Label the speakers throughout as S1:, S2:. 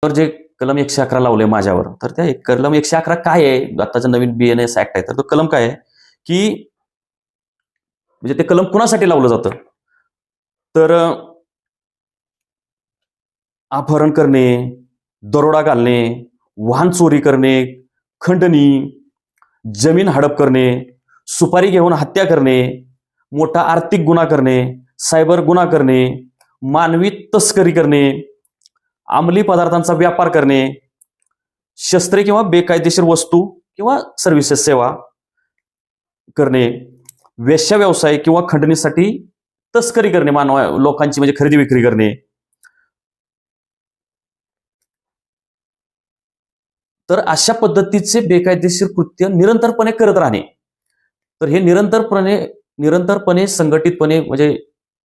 S1: तर जे कलम 111 लावले माझ्यावर, तर त्या कलम 111 काय आहे? आताचं नवीन BNS ऍक्ट आहे, तर तो कलम काय आहे की म्हणजे ते कलम कुणासाठी लावलं जातं? तर अपहरण करणे, दरोडा घालणे, वाहन चोरी करणे, खंडणी, जमीन हडप करणे, सुपारी घेऊन हत्या करणे, मोठा आर्थिक गुन्हा करणे, सायबर गुन्हा करणे, मानवी तस्करी करणे, अंमली पदार्थांचा व्यापार करणे, शस्त्रे किंवा बेकायदेशीर वस्तू किंवा सर्व्हिसेस सेवा करणे, वेश्या व्यवसाय किंवा खंडणीसाठी तस्करी करणे, मानव लोकांची म्हणजे खरेदी विक्री करणे. तर अशा पद्धतीचे बेकायदेशीर कृत्य निरंतरपणे करत राहणे. तर हे निरंतरपणे संघटितपणे म्हणजे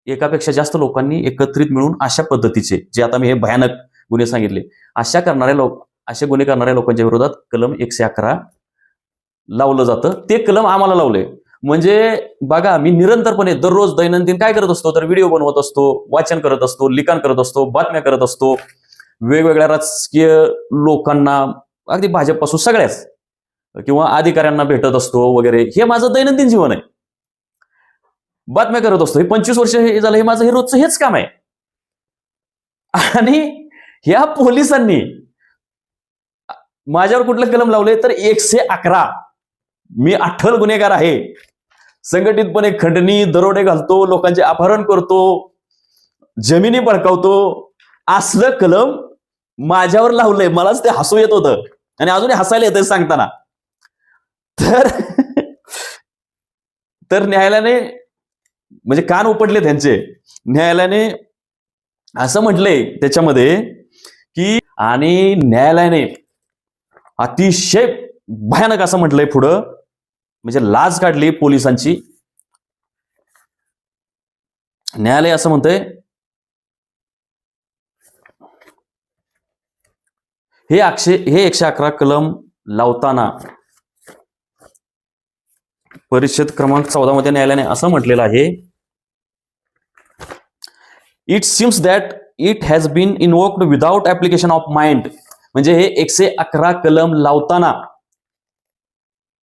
S1: एकापेक्षा जास्त लोकांनी एकत्रित मिळून अशा पद्धतीचे जे आता मी हे भयानक गुन्हे सांगितले, असे गुन्हे करणाऱ्या लोकांच्या विरोधात कलम 111 लावलं जातं. ते कलम आम्हाला लावले. म्हणजे बघा, मी निरंतरपणे दररोज दैनंदिन काय करत असतो, तर व्हिडिओ बनवत असतो, वाचन करत असतो, लिखाण करत असतो, बातम्या करत असतो, वेगवेगळ्या राजकीय लोकांना, अगदी भाजपपासून सगळ्याच किंवा अधिकाऱ्यांना भेटत असतो वगैरे. हे माझं दैनंदिन जीवन आहे. बातम्या करत असतो. हे 25 वर्ष हे झालं, हे माझं हे रोजचं हेच काम आहे. आणि ह्या पोलिसांनी माझ्यावर कुठलं कलम लावले, तर 111. मी अठ्ठल गुन्हेगार आहे. संघटितपणे खंडणी, दरोडे घालतो, लोकांचे अपहरण करतो, जमिनी बळकावतो, असलं कलम माझ्यावर लावलंय. मलाच ते हसू येत होतं आणि अजूनही हसायला येतंय सांगताना. तर न्यायालयाने म्हणजे कान उपटले त्यांचे. न्यायालयाने असं म्हटलंय त्याच्यामध्ये की, आणि न्यायालयाने अतिशय भयानक असं म्हटलंय पुढं, म्हणजे लाज काढली पोलिसांची. न्यायालय असं म्हणतंय, हे 111 कलम लावताना परिच्छेद क्रमांक 14 मध्ये न्यायालयाने असं म्हटलेलं आहे, it seems that it has been invoked without application of mind. म्हणजे हे 111 कलम लावताना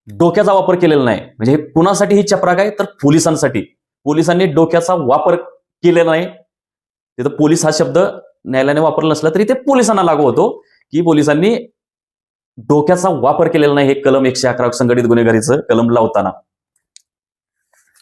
S1: डोक्याचा वापर केलेला नाही. म्हणजे हे कुणासाठी ही चपराक आहे, तर पोलिसांसाठी. पोलिसांनी डोक्याचा वापर केलेला नाही. तिथं पोलीस हा शब्द न्यायालयाने वापरला नसला तरी ते पोलिसांना लागू होतो की पोलिसांनी डोक्याचा वापर केलेला नाही हे कलम 111 संघटित गुन्हेगारीचं कलम लावताना.